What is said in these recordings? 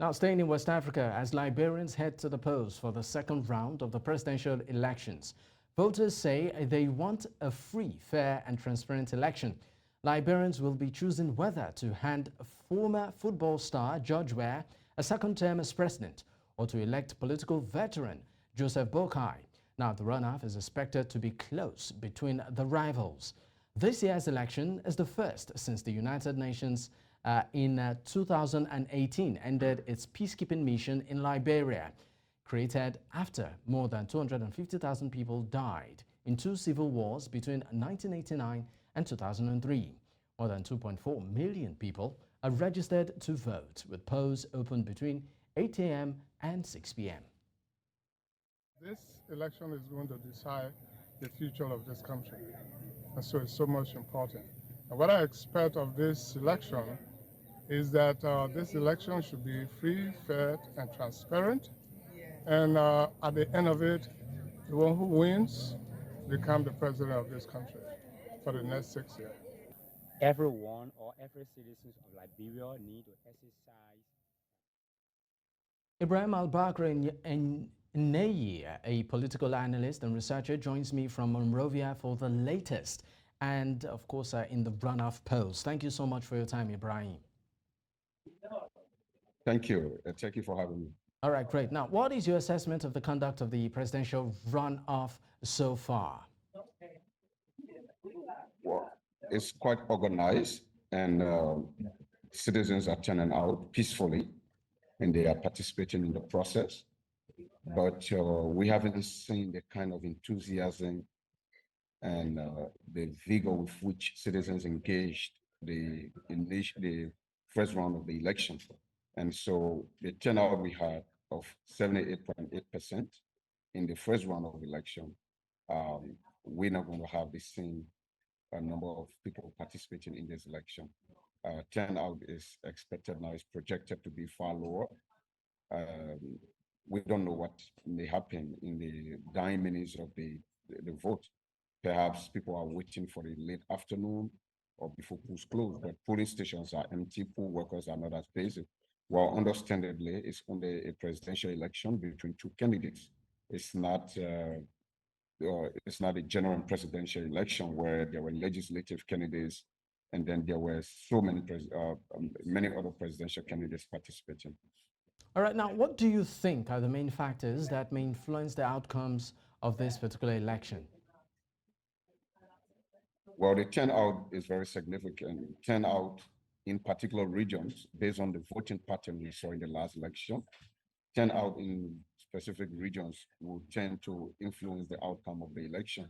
Now, staying in West Africa, as Liberians head to the polls for the second round of the presidential elections, voters say they want a free, fair and transparent election. Liberians will be choosing whether to hand former football star George Weah a second term as president or to elect political veteran Joseph Boakai. Now, the runoff is expected to be close between the rivals. This year's election is the first since the United Nations in 2018 ended its peacekeeping mission in Liberia, created after more than 250,000 people died in two civil wars between 1989 and 2003. More than 2.4 million people are registered to vote, with polls open between 8 a.m. and 6 p.m. This election is going to decide the future of this country, and so it's so much important. And what I expect of this election is that this election should be free, fair, and transparent. And at the end of it, the one who wins become the president of this country for the next 6 years. Everyone or every citizen of Liberia need to exercise. Ibrahim Albak and Nyei, a political analyst and researcher, joins me from Monrovia for the latest and, of course, in the runoff polls. Thank you so much for your time, Ibrahim. Thank you. Thank you for having me. All right, great. Now, what is your assessment of the conduct of the presidential runoff so far? Well, it's quite organized, and citizens are turning out peacefully, and they are participating in the process. But we haven't seen the kind of enthusiasm and the vigor with which citizens engaged in the first round of the election. And so the turnout we had of 78.8% in the first round of the election, we're not going to have the same number of people participating in this election. Turnout is expected now, is projected to be far lower. We don't know what may happen in the dying minutes of the vote. Perhaps people are waiting for the late afternoon or before polls close, but polling stations are empty, poll workers are not as busy. Well, understandably, it's only a presidential election between two candidates. It's not a general presidential election where there were legislative candidates and then there were so many many other presidential candidates participating. All right, now, what do you think are the main factors that may influence the outcomes of this particular election? Well, the turnout is very significant. Turnout in particular regions, based on the voting pattern we saw in the last election, turnout in specific regions will tend to influence the outcome of the election.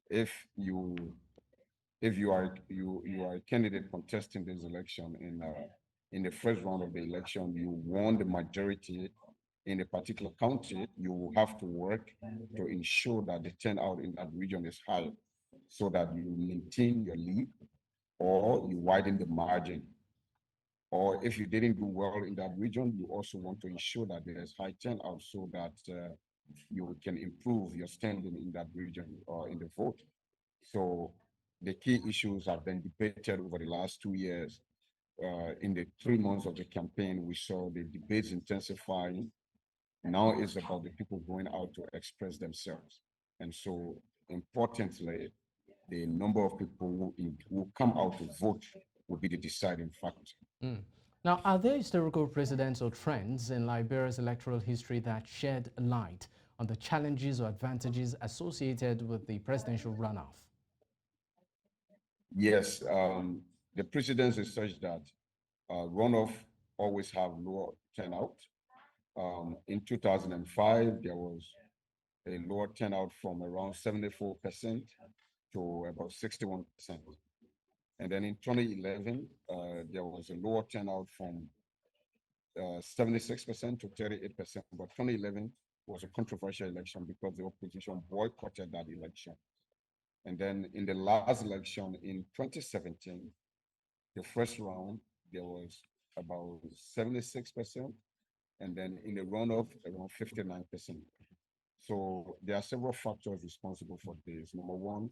If you are a candidate contesting this election in the first round of the election, you won the majority in a particular county, you will have to work to ensure that the turnout in that region is high, so that you maintain your lead or you widen the margin. Or if you didn't do well in that region, you also want to ensure that there is high turnout so that you can improve your standing in that region or in the vote. So the key issues have been debated over the last 2 years. In the 3 months of the campaign, we saw the debates intensifying. Now it's about the people going out to express themselves. And so importantly, the number of people who come out to vote will be the deciding factor. Now, are there historical precedents or trends in Liberia's electoral history that shed light on the challenges or advantages associated with the presidential runoff? Yes, the precedence is such that runoff always have lower turnout. In 2005, there was a lower turnout from around 74% to about 61%. And then in 2011, there was a lower turnout from 76% to 38%. But 2011 was a controversial election because the opposition boycotted that election. And then in the last election in 2017, the first round, there was about 76%. And then in the runoff, around 59%. So there are several factors responsible for this. Number one,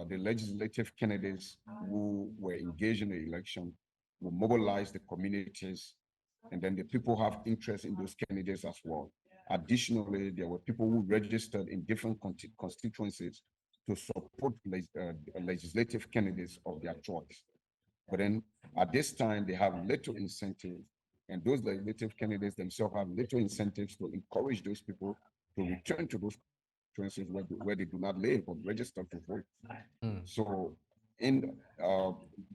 the legislative candidates who were engaged in the election will mobilize the communities And then the people have interest in those candidates as well. Additionally, there were people who registered in different constituencies to support legislative candidates of their choice. But then at this time, they have little incentive, and those legislative candidates themselves have little incentives to encourage those people to return to those constituencies where they do not live or register to vote. So in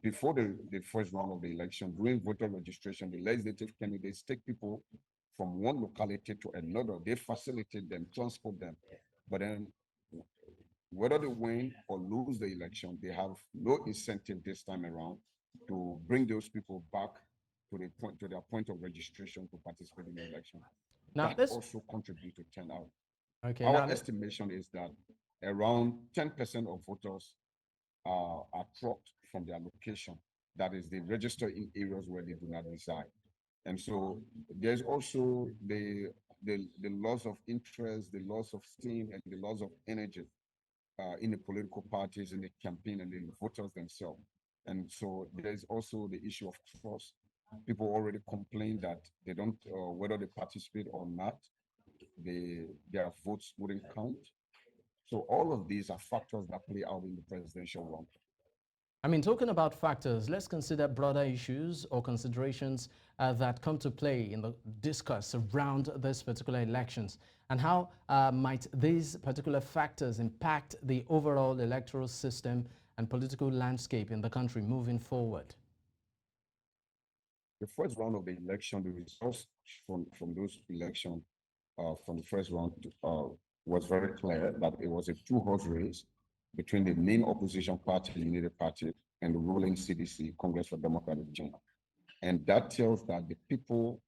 before the first round of the election, during voter registration, the legislative candidates take people from one locality to another. They facilitate them, transport them. But then whether they win or lose the election, they have no incentive this time around to bring those people back to their point of registration to participate in the election. Now, That this also contributes to turnout. okay. Our Now, estimation is that around 10% of voters are dropped from their location. That is, they register in areas where they do not reside. And so there's also the loss of interest, the loss of steam, and the loss of energy in the political parties, in the campaign, and the voters themselves. And so there's also the issue of trust. People already complain that they don't, whether they participate or not, their votes wouldn't count. So all of these are factors that play out in the presidential run. I mean, talking about factors, let's consider broader issues or considerations that come to play in the discourse around this particular elections, and how might these particular factors impact the overall electoral system and political landscape in the country moving forward. The first round of the election, the results from those elections from the first round was very clear that it was a two-horse race between the main opposition party, the United Party, and the ruling CDC, Congress for Democratic Change. And that tells that the people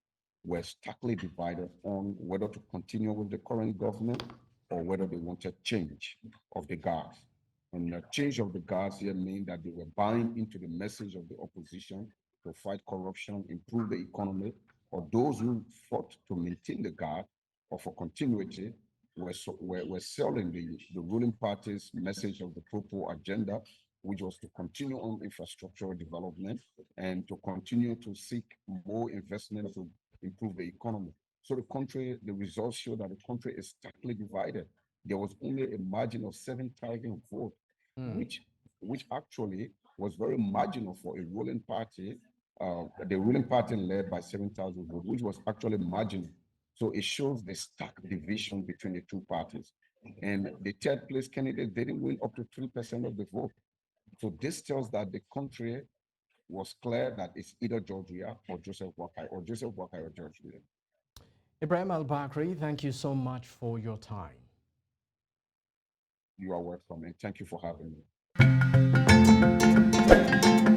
were starkly divided on whether to continue with the current government or whether they wanted change of the guards. And the change of the guards here means that they were buying into the message of the opposition to fight corruption, improve the economy, or those who fought to maintain the guard or for continuity were selling the ruling party's message of the Pro agenda, which was to continue on infrastructural development and to continue to seek more investment to improve the economy. So the results show that the country is starkly divided. There was only a margin of 7,000 votes, which actually was very marginal for a ruling party. The ruling party led by 7,000 votes, which was actually marginal. So it shows the stark division between the two parties. And the third place candidate didn't win up to 3% of the vote. So this tells that the country was clear that it's either George Weah or Joseph Boakai, or Joseph Boakai or George Weah. Ibrahim Albakri, thank you so much for your time. You are welcome, and thank you for having me.